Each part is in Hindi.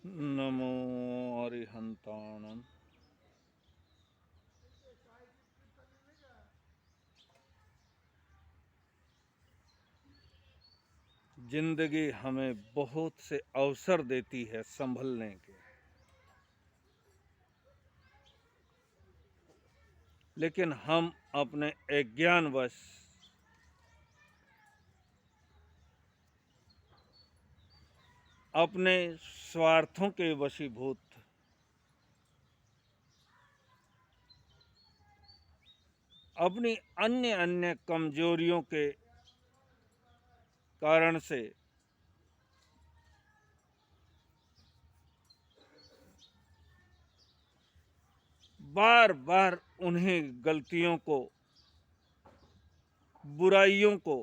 नमो अरिहंताणम्। जिंदगी हमें बहुत से अवसर देती है संभलने के, लेकिन हम अपने अज्ञानवश अपने स्वार्थों के वशीभूत अपनी अन्य अन्य कमजोरियों के कारण से बार बार उन्हीं गलतियों को, बुराइयों को,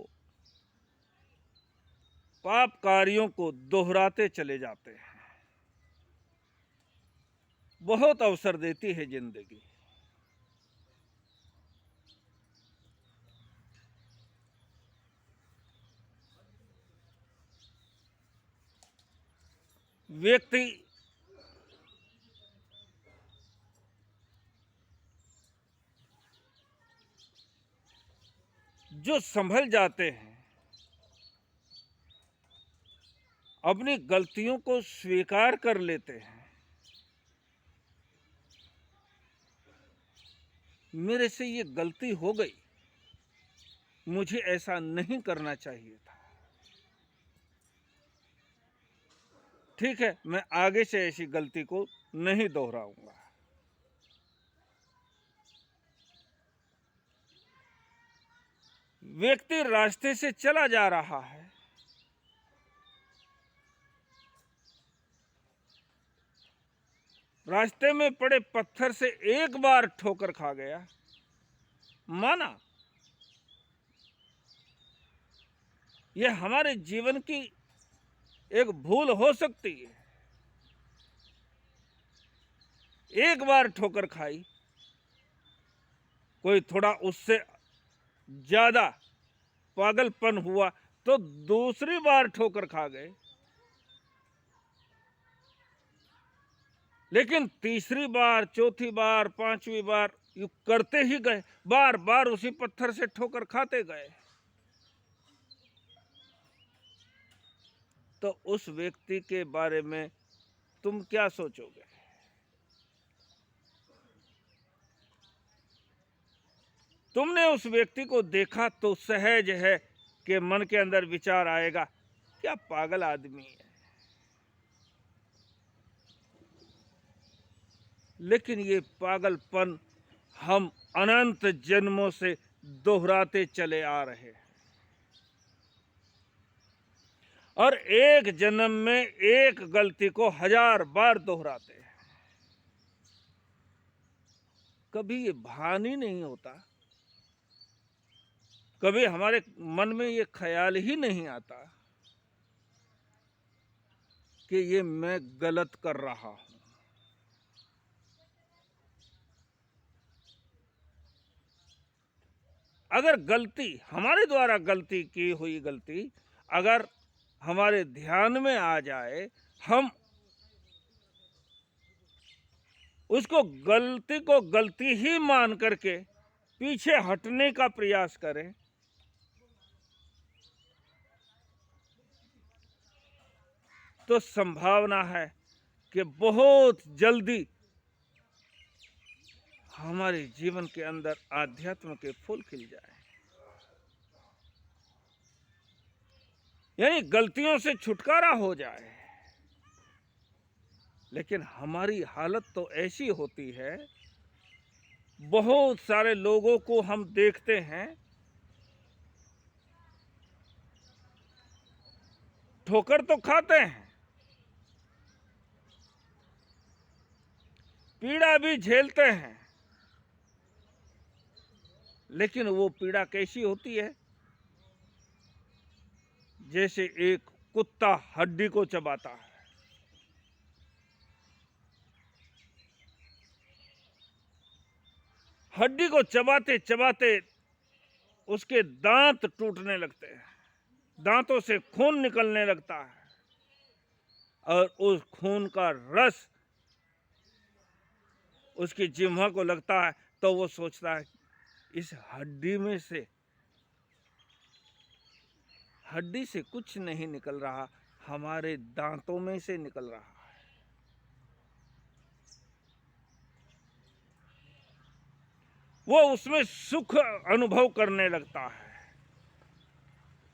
पाप कार्यों को दोहराते चले जाते हैं। बहुत अवसर देती है जिंदगी। व्यक्ति जो संभल जाते हैं, अपनी गलतियों को स्वीकार कर लेते हैं, मेरे से ये गलती हो गई, मुझे ऐसा नहीं करना चाहिए था, ठीक है, मैं आगे से ऐसी गलती को नहीं दोहराऊंगा। व्यक्ति रास्ते से चला जा रहा है, रास्ते में पड़े पत्थर से एक बार ठोकर खा गया, माना यह हमारे जीवन की एक भूल हो सकती है। एक बार ठोकर खाई, कोई थोड़ा उससे ज्यादा पागलपन हुआ तो दूसरी बार ठोकर खा गए, लेकिन तीसरी बार, चौथी बार, पांचवी बार यू करते ही गए, बार बार उसी पत्थर से ठोकर खाते गए, तो उस व्यक्ति के बारे में तुम क्या सोचोगे? तुमने उस व्यक्ति को देखा तो सहज है कि मन के अंदर विचार आएगा, क्या पागल आदमी है। लेकिन ये पागलपन हम अनंत जन्मों से दोहराते चले आ रहे हैं, और एक जन्म में एक गलती को 1000 बार दोहराते हैं। कभी ये भान ही नहीं होता, कभी हमारे मन में ये ख्याल ही नहीं आता कि ये मैं गलत कर रहा हूं। अगर गलती, हमारे द्वारा गलती की हुई गलती अगर हमारे ध्यान में आ जाए, हम उसको गलती ही मान करके पीछे हटने का प्रयास करें, तो संभावना है कि बहुत जल्दी हमारे जीवन के अंदर आध्यात्म के फूल खिल जाए। यानी गलतियों से छुटकारा हो जाए। लेकिन हमारी हालत तो ऐसी होती है, बहुत सारे लोगों को हम देखते हैं, ठोकर तो खाते हैं, पीड़ा भी झेलते हैं, लेकिन वो पीड़ा कैसी होती है? जैसे एक कुत्ता हड्डी को चबाता है। हड्डी को चबाते चबाते उसके दांत टूटने लगते हैं, दांतों से खून निकलने लगता है, और उस खून का रस उसकी जिह्वा को लगता है तो वो सोचता है इस हड्डी से कुछ नहीं निकल रहा, हमारे दांतों में से निकल रहा है। वो उसमें सुख अनुभव करने लगता है।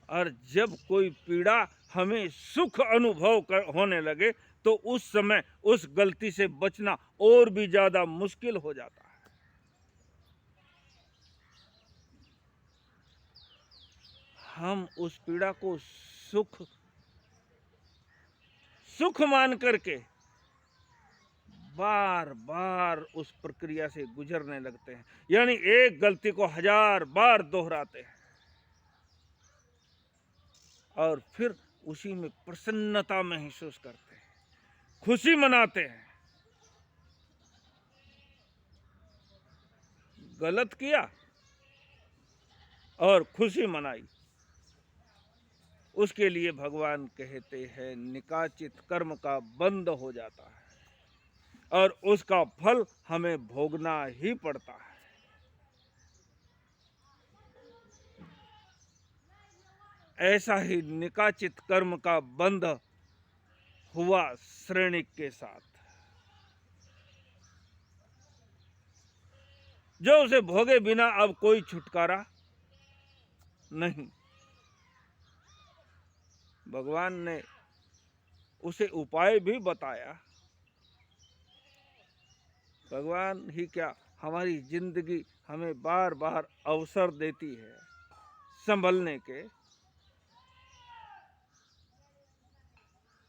और जब कोई पीड़ा हमें सुख अनुभव होने लगे तो उस समय उस गलती से बचना और भी ज्यादा मुश्किल हो जाता है। हम उस पीड़ा को सुख मान करके बार बार उस प्रक्रिया से गुजरने लगते हैं, यानी एक गलती को 1000 बार दोहराते हैं और फिर उसी में प्रसन्नता महसूस करते हैं, खुशी मनाते हैं। गलत किया और खुशी मनाई, उसके लिए भगवान कहते हैं निकाचित कर्म का बंध हो जाता है और उसका फल हमें भोगना ही पड़ता है। ऐसा ही निकाचित कर्म का बंध हुआ श्रेणिक के साथ, जो उसे भोगे बिना अब कोई छुटकारा नहीं। भगवान ने उसे उपाय भी बताया। भगवान ही क्या, हमारी जिंदगी हमें बार बार अवसर देती है संभलने के,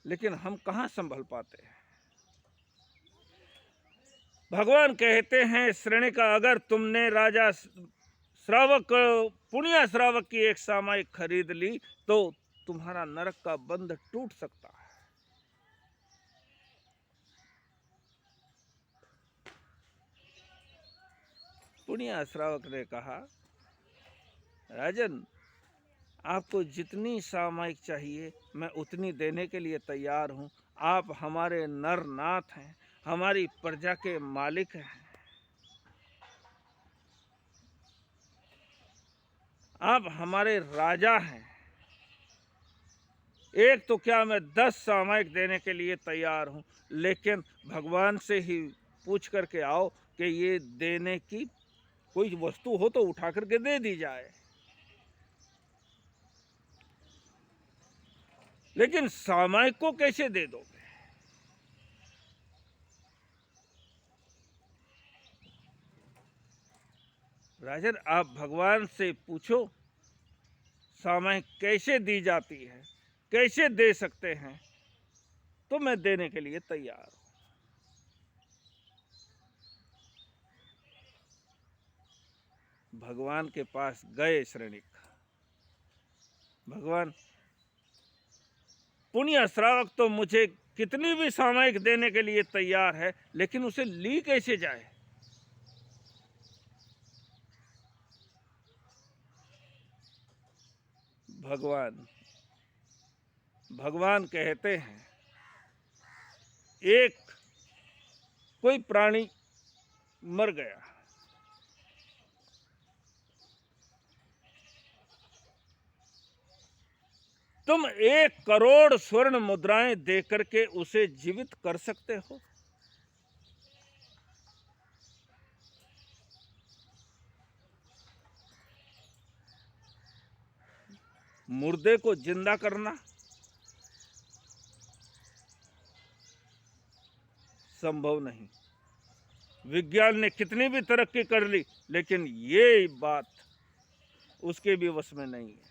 लेकिन हम कहाँ संभल पाते हैं। भगवान कहते हैं श्रेणी का, अगर तुमने राजा श्रावक पुण्य श्रावक की एक सामायिक खरीद ली तो तुम्हारा नरक का बंध टूट सकता है। पुण्य श्रावक ने कहा, राजन आपको जितनी सामायिक चाहिए मैं उतनी देने के लिए तैयार हूं। आप हमारे नर नाथ हैं, हमारी प्रजा के मालिक हैं, आप हमारे राजा हैं। एक तो क्या मैं 10 सामायिक देने के लिए तैयार हूं, लेकिन भगवान से ही पूछ करके आओ कि ये देने की कोई वस्तु हो तो उठा करके दे दी जाए। लेकिन सामायिक को कैसे दे दोगे? राजन आप भगवान से पूछो सामायिक कैसे दी जाती है, कैसे दे सकते हैं, तो मैं देने के लिए तैयार हूं। भगवान के पास गए श्रेणिक। भगवान, पुण्य श्रावक तो मुझे कितनी भी सामायिक देने के लिए तैयार है, लेकिन उसे ली कैसे जाए? भगवान कहते हैं, एक कोई प्राणी मर गया, तुम 1 करोड़ स्वर्ण मुद्राएं देकर के उसे जीवित कर सकते हो? मुर्दे को जिंदा करना संभव नहीं। विज्ञान ने कितनी भी तरक्की कर ली, लेकिन ये बात उसके भी वश में नहीं है।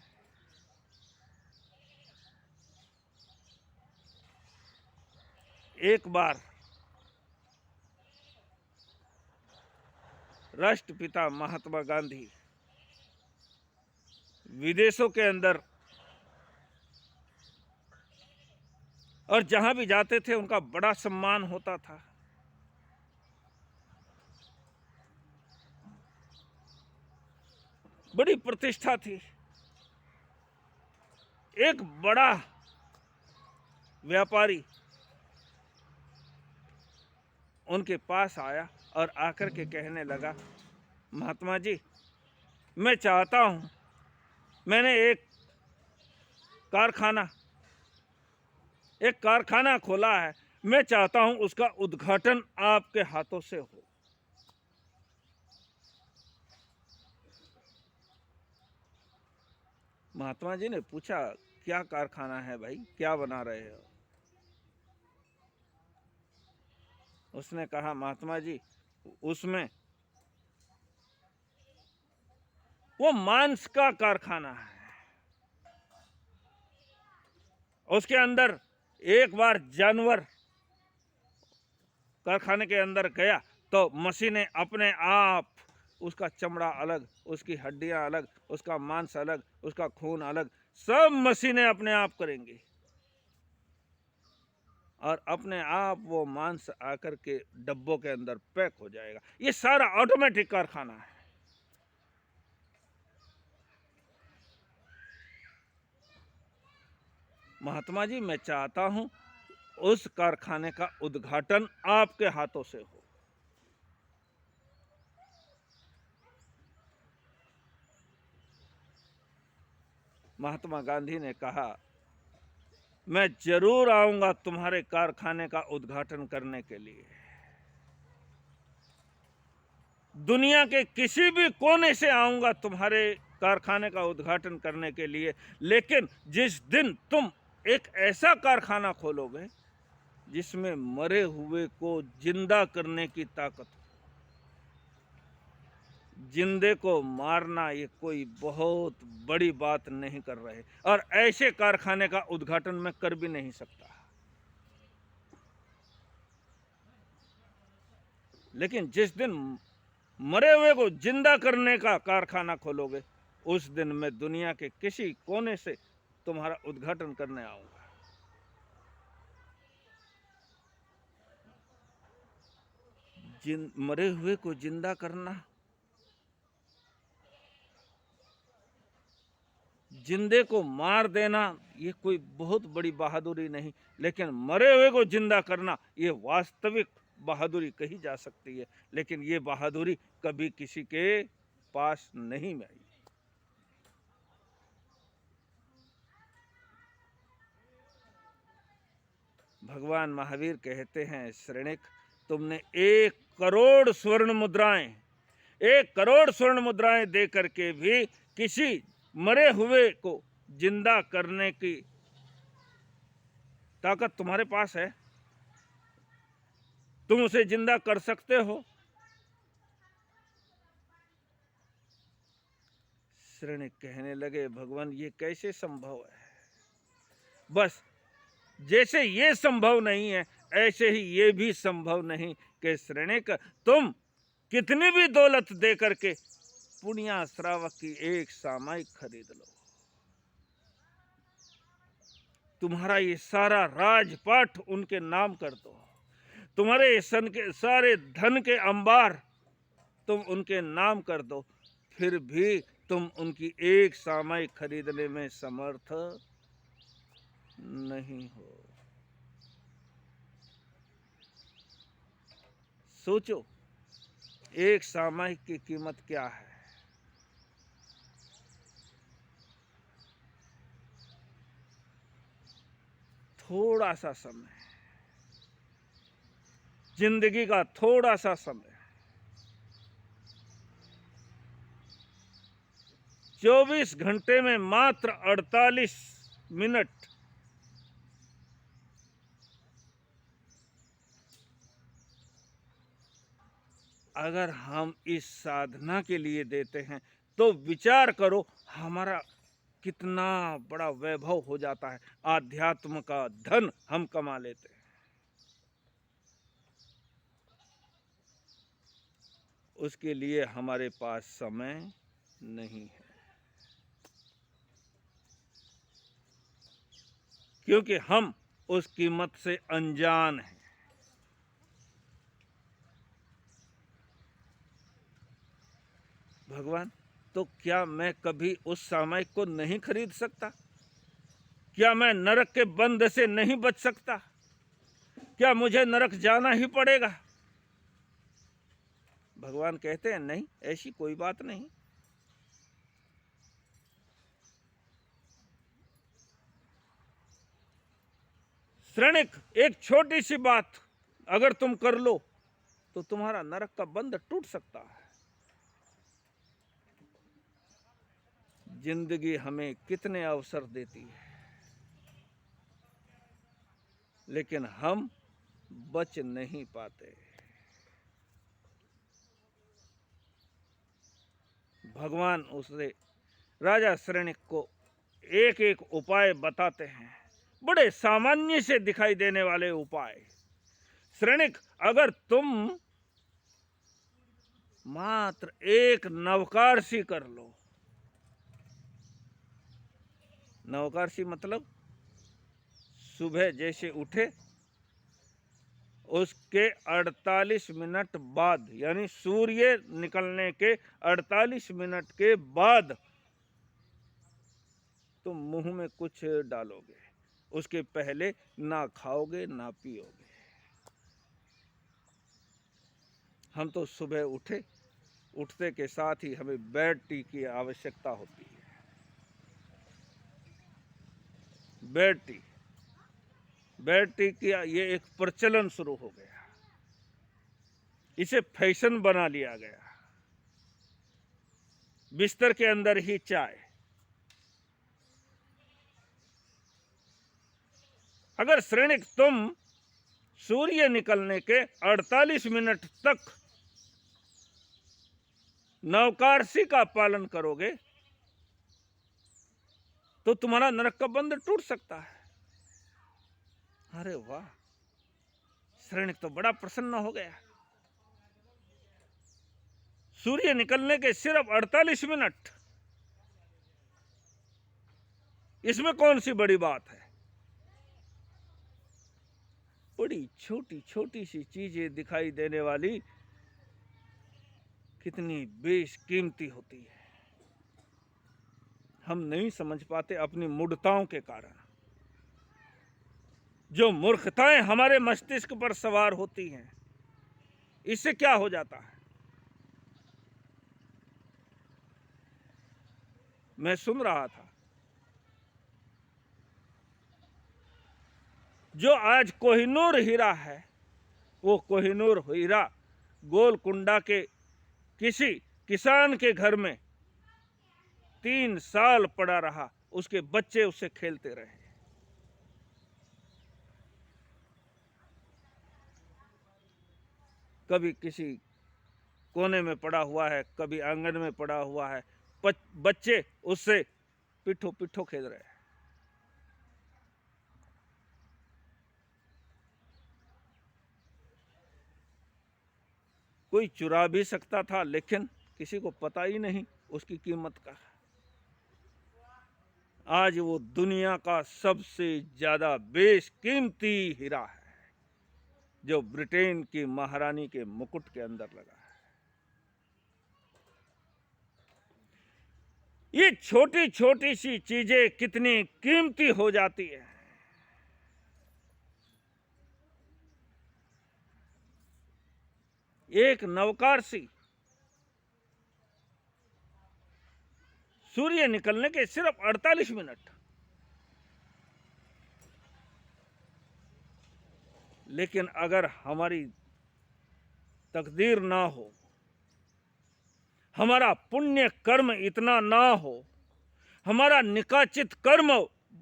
एक बार राष्ट्रपिता महात्मा गांधी विदेशों के अंदर और जहां भी जाते थे उनका बड़ा सम्मान होता था। बड़ी प्रतिष्ठा थी। एक बड़ा व्यापारी उनके पास आया और आकर के कहने लगा, महात्मा जी, मैं चाहता हूँ, मैंने एक कारखाना खोला है, मैं चाहता हूँ उसका उद्घाटन आपके हाथों से हो। महात्मा जी ने पूछा, क्या कारखाना है भाई, क्या बना रहे हो? उसने कहा, महात्मा जी, उसमें वो मांस का कारखाना है। उसके अंदर एक बार जानवर कारखाने के अंदर गया तो मशीनें अपने आप उसका चमड़ा अलग, उसकी हड्डियां अलग, उसका मांस अलग, उसका खून अलग, सब मशीनें अपने आप करेंगी और अपने आप वो मांस आकर के डब्बों के अंदर पैक हो जाएगा। ये सारा ऑटोमेटिक कारखाना है। महात्मा जी, मैं चाहता हूं उस कारखाने का उद्घाटन आपके हाथों से हो। महात्मा गांधी ने कहा, मैं जरूर आऊंगा तुम्हारे कारखाने का उद्घाटन करने के लिए। दुनिया के किसी भी कोने से आऊंगा तुम्हारे कारखाने का उद्घाटन करने के लिए, लेकिन जिस दिन तुम एक ऐसा कारखाना खोलोगे जिसमें मरे हुए को जिंदा करने की ताकत हो। जिंदे को मारना ये कोई बहुत बड़ी बात नहीं कर रहे, और ऐसे कारखाने का उद्घाटन मैं कर भी नहीं सकता। लेकिन जिस दिन मरे हुए को जिंदा करने का कारखाना खोलोगे, उस दिन मैं दुनिया के किसी कोने से तुम्हारा उद्घाटन करने आऊंगा। मरे हुए को जिंदा करना, जिंदे को मार देना, ये कोई बहुत बड़ी बहादुरी नहीं, लेकिन मरे हुए को जिंदा करना ये वास्तविक बहादुरी कही जा सकती है। लेकिन ये बहादुरी कभी किसी के पास नहीं आई। भगवान महावीर कहते हैं, श्रेणिक, तुमने 1 करोड़ स्वर्ण मुद्राएं दे करके भी किसी मरे हुए को जिंदा करने की ताकत तुम्हारे पास है? तुम उसे जिंदा कर सकते हो? श्रेणिक कहने लगे, भगवान, ये कैसे संभव है? बस जैसे ये संभव नहीं है, ऐसे ही ये भी संभव नहीं कि श्रेणिक, तुम कितनी भी दौलत दे करके पुण्या श्रावक की एक सामायिक खरीद लो, तुम्हारा ये सारा राजपाट उनके नाम कर दो, तुम्हारे सन के सारे धन के अंबार तुम उनके नाम कर दो, फिर भी तुम उनकी एक सामायिक खरीदने में समर्थ नहीं हो। सोचो, एक सामायिक की कीमत क्या है? थोड़ा सा समय, जिंदगी का थोड़ा सा समय, 24 घंटे में मात्र 48 मिनट अगर हम इस साधना के लिए देते हैं तो विचार करो हमारा कितना बड़ा वैभव हो जाता है। आध्यात्म का धन हम कमा लेते हैं। उसके लिए हमारे पास समय नहीं है, क्योंकि हम उस कीमत से अनजान हैं। भगवान, तो क्या मैं कभी उस सामायिक को नहीं खरीद सकता? क्या मैं नरक के बंध से नहीं बच सकता? क्या मुझे नरक जाना ही पड़ेगा? भगवान कहते हैं नहीं, ऐसी कोई बात नहीं। श्रेणिक, एक छोटी सी बात अगर तुम कर लो तो तुम्हारा नरक का बंध टूट सकता है। जिंदगी हमें कितने अवसर देती है, लेकिन हम बच नहीं पाते। भगवान उससे राजा श्रेणिक को एक एक उपाय बताते हैं, बड़े सामान्य से दिखाई देने वाले उपाय। श्रेणिक, अगर तुम मात्र एक नवकारसी कर लो, नवकारसी मतलब सुबह जैसे उठे उसके 48 मिनट बाद, यानी सूर्य निकलने के 48 मिनट के बाद तुम मुंह में कुछ डालोगे, उसके पहले ना खाओगे ना पियोगे। हम तो सुबह उठते के साथ ही हमें बेड टी की आवश्यकता होती है। बेड टी की ये एक प्रचलन शुरू हो गया, इसे फैशन बना लिया गया। बिस्तर के अंदर ही चाय। अगर श्रेणिक तुम सूर्य निकलने के 48 मिनट तक नवकारसी का पालन करोगे तो तुम्हारा नरक का बंध टूट सकता है। अरे वाह, श्रेणिक तो बड़ा प्रसन्न हो गया। सूर्य निकलने के सिर्फ 48 मिनट, इसमें कौन सी बड़ी बात है? बड़ी छोटी छोटी सी चीजें दिखाई देने वाली कितनी बेशकीमती होती है, हम नहीं समझ पाते अपनी मूढ़ताओं के कारण। जो मूर्खताएं हमारे मस्तिष्क पर सवार होती हैं, इससे क्या हो जाता है? मैं सुन रहा था, जो आज कोहिनूर हीरा है, वो कोहिनूर हीरा गोलकुंडा के किसी किसान के घर में 3 साल पड़ा रहा, उसके बच्चे उससे खेलते रहे। कभी किसी कोने में पड़ा हुआ है, कभी आंगन में पड़ा हुआ है, बच्चे उससे पिट्ठो पिट्ठो खेल रहे हैं। कोई चुरा भी सकता था, लेकिन किसी को पता ही नहीं उसकी कीमत का। आज वो दुनिया का सबसे ज्यादा बेशकीमती हीरा है, जो ब्रिटेन की महारानी के मुकुट के अंदर लगा है। ये छोटी छोटी सी चीजें कितनी कीमती हो जाती है। एक नवकारसी सूर्य निकलने के सिर्फ 48 मिनट, लेकिन अगर हमारी तकदीर ना हो, हमारा पुण्य कर्म इतना ना हो, हमारा निकाचित कर्म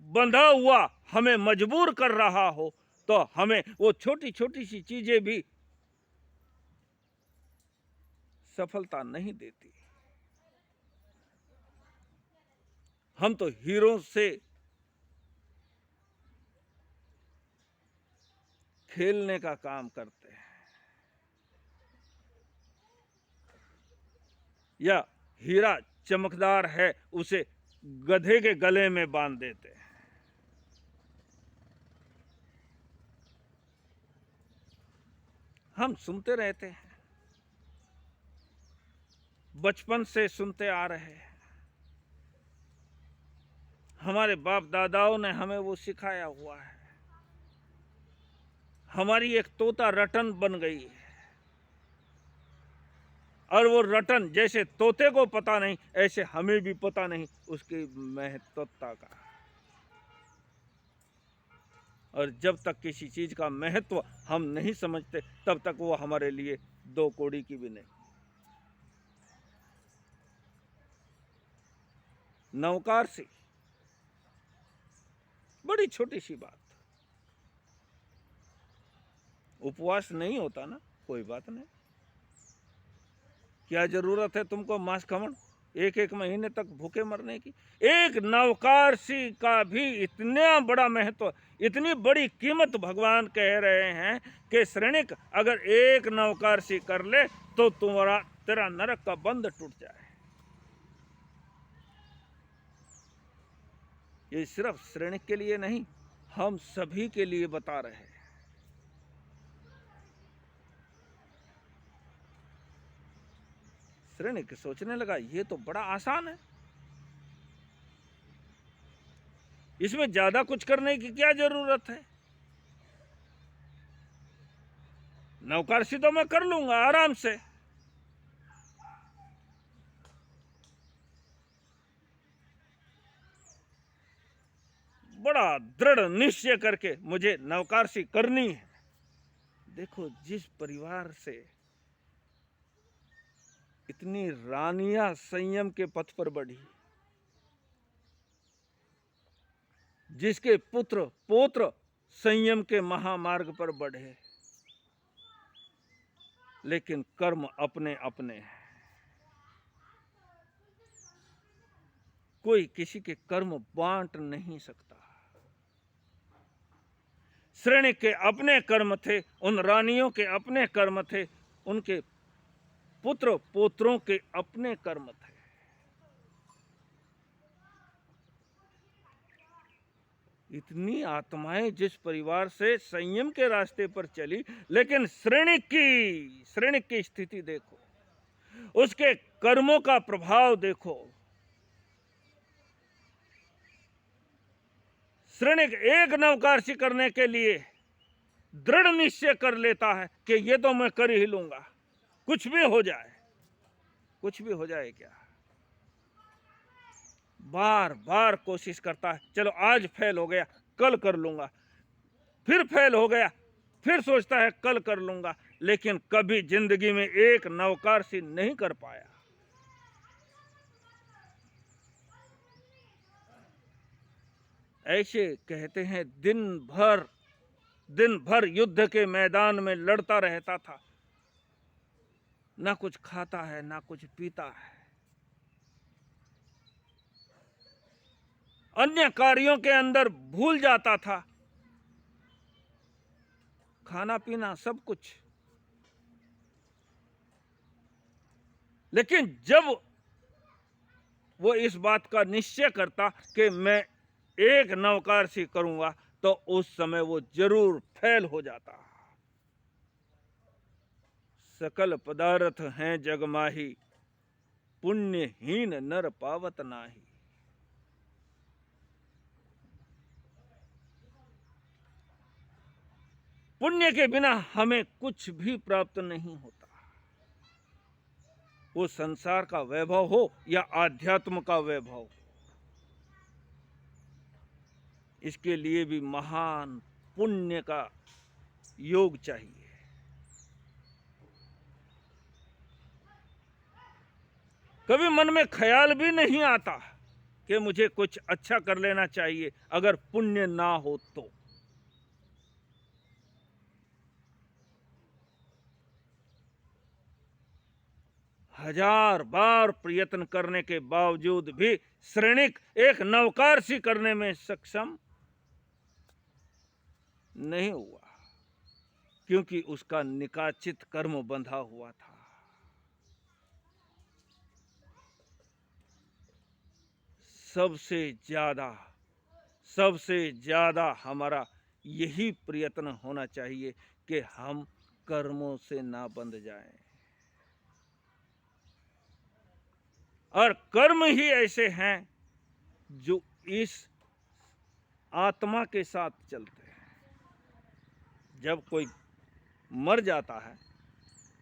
बंधा हुआ हमें मजबूर कर रहा हो, तो हमें वो छोटी छोटी सी चीजें भी सफलता नहीं देती। हम तो हीरों से खेलने का काम करते हैं, या हीरा चमकदार है उसे गधे के गले में बांध देते हैं। हम सुनते रहते हैं, बचपन से सुनते आ रहे हैं, हमारे बाप दादाओं ने हमें वो सिखाया हुआ है। हमारी एक तोता रटन बन गई है। और वो रटन जैसे तोते को पता नहीं, ऐसे हमें भी पता नहीं उसकी महत्वता का। और जब तक किसी चीज का महत्व हम नहीं समझते, तब तक वो हमारे लिए दो कौड़ी की भी नहीं। नौकार सी, बड़ी छोटी सी बात, उपवास नहीं होता ना, कोई बात नहीं। क्या जरूरत है तुमको मांस खमण, एक महीने तक भूखे मरने की। एक नवकारसी का भी इतना बड़ा महत्व, इतनी बड़ी कीमत भगवान कह रहे हैं कि श्रेणिक अगर एक नवकारसी कर ले तो तेरा नरक का बंध टूट जाए। ये सिर्फ श्रेणिक के लिए नहीं, हम सभी के लिए बता रहे हैं। श्रेणिक सोचने लगा ये तो बड़ा आसान है, इसमें ज्यादा कुछ करने की क्या जरूरत है, नौकारसी तो मैं कर लूंगा आराम से। बड़ा दृढ़ निश्चय करके मुझे नौकारसी करनी है। देखो, जिस परिवार से इतनी रानियां संयम के पथ पर बढ़ी, जिसके पुत्र पौत्र संयम के महामार्ग पर बढ़े, लेकिन कर्म अपने अपने हैं। कोई किसी के कर्म बांट नहीं सकता। श्रेणी के अपने कर्म थे, उन रानियों के अपने कर्म थे, उनके पुत्र पोत्रों के अपने कर्म थे। इतनी आत्माएं जिस परिवार से संयम के रास्ते पर चली, लेकिन श्रेणी की स्थिति देखो, उसके कर्मों का प्रभाव देखो। श्रेणी एक नवकारसी करने के लिए दृढ़ निश्चय कर लेता है कि ये तो मैं कर ही लूंगा, कुछ भी हो जाए। कुछ भी हो जाए क्या, बार बार कोशिश करता है, चलो आज फेल हो गया कल कर लूंगा, फिर फेल हो गया फिर सोचता है कल कर लूंगा, लेकिन कभी जिंदगी में एक नवकारसी नहीं कर पाया। ऐसे कहते हैं दिन भर युद्ध के मैदान में लड़ता रहता था, ना कुछ खाता है ना कुछ पीता है, अन्य कार्यों के अंदर भूल जाता था, खाना पीना सब कुछ। लेकिन जब वो इस बात का निश्चय करता कि मैं एक नवकारसी करूंगा, तो उस समय वो जरूर फेल हो जाता। सकल पदार्थ हैं जगमाही, पुण्यहीन नर पावत नाही। पुण्य के बिना हमें कुछ भी प्राप्त नहीं होता, वो संसार का वैभव हो या आध्यात्म का वैभव। इसके लिए भी महान पुण्य का योग चाहिए। कभी मन में ख्याल भी नहीं आता कि मुझे कुछ अच्छा कर लेना चाहिए अगर पुण्य ना हो तो। हजार बार प्रयत्न करने के बावजूद भी श्रेणिक एक नवकारसी करने में सक्षम नहीं हुआ, क्योंकि उसका निकाचित कर्म बंधा हुआ था। सबसे ज्यादा हमारा यही प्रयत्न होना चाहिए कि हम कर्मों से ना बंध जाएं। और कर्म ही ऐसे हैं जो इस आत्मा के साथ चलते हैं। जब कोई मर जाता है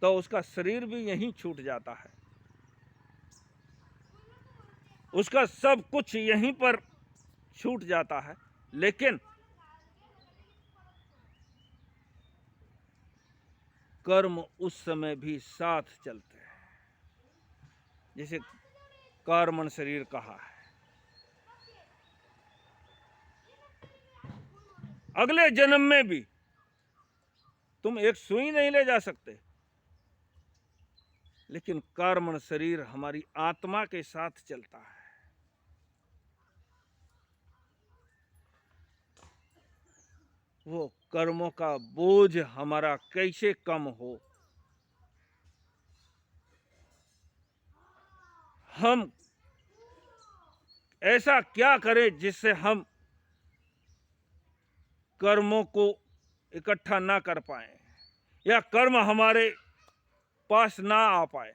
तो उसका शरीर भी यहीं छूट जाता है, उसका सब कुछ यहीं पर छूट जाता है। लेकिन कर्म उस समय भी साथ चलते हैं, जिसे कर्मण शरीर कहा है। अगले जन्म में भी तुम एक सुई नहीं ले जा सकते, लेकिन कर्मण शरीर हमारी आत्मा के साथ चलता है। वो कर्मों का बोझ हमारा कैसे कम हो, हम ऐसा क्या करें जिससे हम कर्मों को इकट्ठा ना कर पाए, या कर्म हमारे पास ना आ पाए।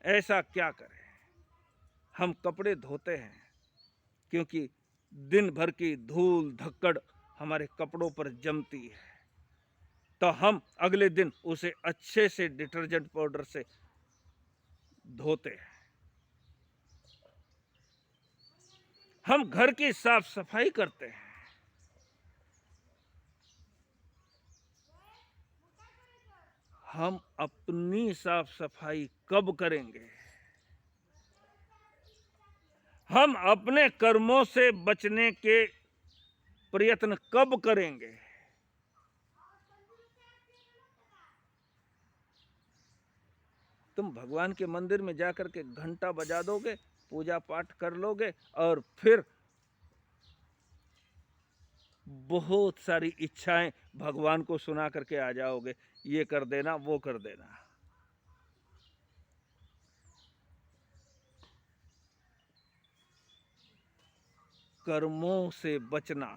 ऐसा क्या करें? हम कपड़े धोते हैं क्योंकि दिन भर की धूल धक्कड़ हमारे कपड़ों पर जमती है, तो हम अगले दिन उसे अच्छे से डिटर्जेंट पाउडर से धोते हैं। हम घर की साफ सफाई करते हैं, हम अपनी साफ सफाई कब करेंगे? हम अपने कर्मों से बचने के प्रयत्न कब करेंगे? तुम भगवान के मंदिर में जाकर के घंटा बजा दोगे, पूजा पाठ कर लोगे, और फिर बहुत सारी इच्छाएं भगवान को सुना करके आ जाओगे, ये कर देना, वो कर देना। कर्मों से बचना,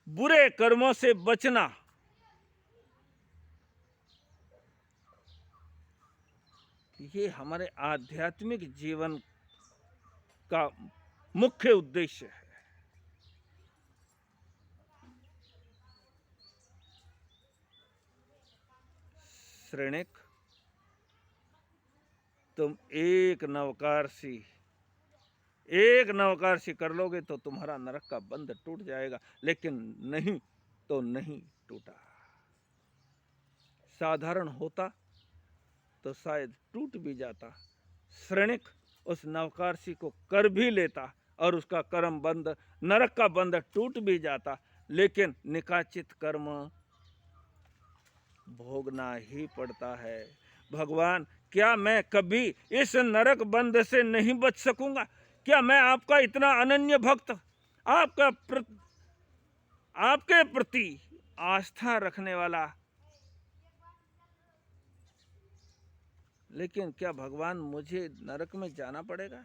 बुरे कर्मों से बचना, ये हमारे आध्यात्मिक जीवन का मुख्य उद्देश्य है। श्रेणिक, तुम एक नवकारसी कर लोगे तो तुम्हारा नरक का बंध टूट जाएगा, लेकिन नहीं तो नहीं टूटा। साधारण होता तो शायद टूट भी जाता। श्रेणिक उस नवकारसी को कर भी लेता और उसका कर्म बंध, नरक का बंध टूट भी जाता, लेकिन निकाचित कर्म भोगना ही पड़ता है। भगवान, क्या मैं कभी इस नरक बंध से नहीं बच सकूंगा? क्या मैं आपका इतना अनन्य भक्त, आपके प्रति आस्था रखने वाला, लेकिन क्या भगवान मुझे नरक में जाना पड़ेगा?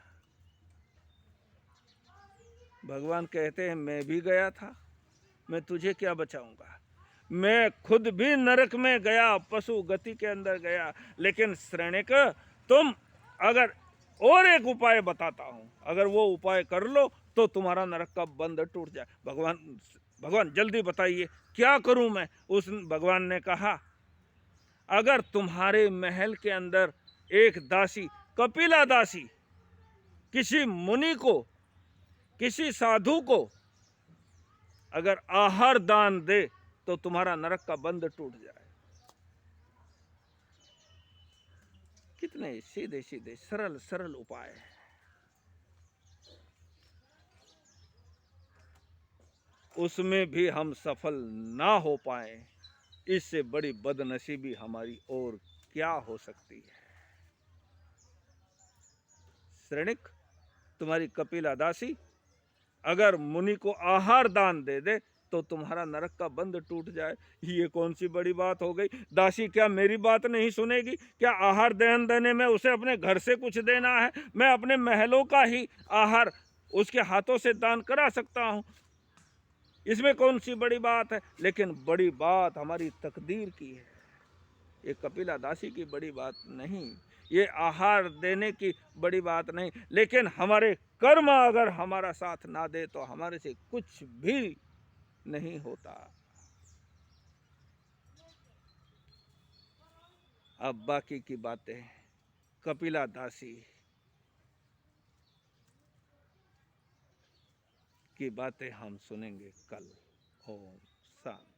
भगवान कहते हैं, मैं भी गया था, मैं तुझे क्या बचाऊंगा? मैं खुद भी नरक में गया, पशु गति के अंदर गया, लेकिन श्रेणिक, तुम अगर और एक उपाय बताता हूं, अगर वो उपाय कर लो तो तुम्हारा नरक का बंध टूट जाए। भगवान जल्दी बताइए, क्या करूं मैं? उस भगवान ने कहा, अगर तुम्हारे महल के अंदर एक दासी, कपिला दासी, किसी मुनि को, किसी साधु को अगर आहार दान दे तो तुम्हारा नरक का बंध टूट जाए। कितने सीधे सीधे सरल सरल उपाय है। उसमें भी हम सफल ना हो पाए, इससे बड़ी बदनसीबी हमारी और क्या हो सकती है? श्रेणिक, तुम्हारी कपिला दासी अगर मुनि को आहार दान दे दे तो तुम्हारा नरक का बंध टूट जाए, ये कौन सी बड़ी बात हो गई? दासी क्या मेरी बात नहीं सुनेगी? क्या आहार देने में उसे अपने घर से कुछ देना है? मैं अपने महलों का ही आहार उसके हाथों से दान करा सकता हूँ, इसमें कौन सी बड़ी बात है? लेकिन बड़ी बात हमारी तकदीर की है, ये कपिला दासी की बड़ी बात नहीं, ये आहार देने की बड़ी बात नहीं, लेकिन हमारे कर्म अगर हमारा साथ ना दे तो हमारे से कुछ भी नहीं होता। अब बाकी की बातें कपिला दासी की बातें हम सुनेंगे कल। ओम शांति।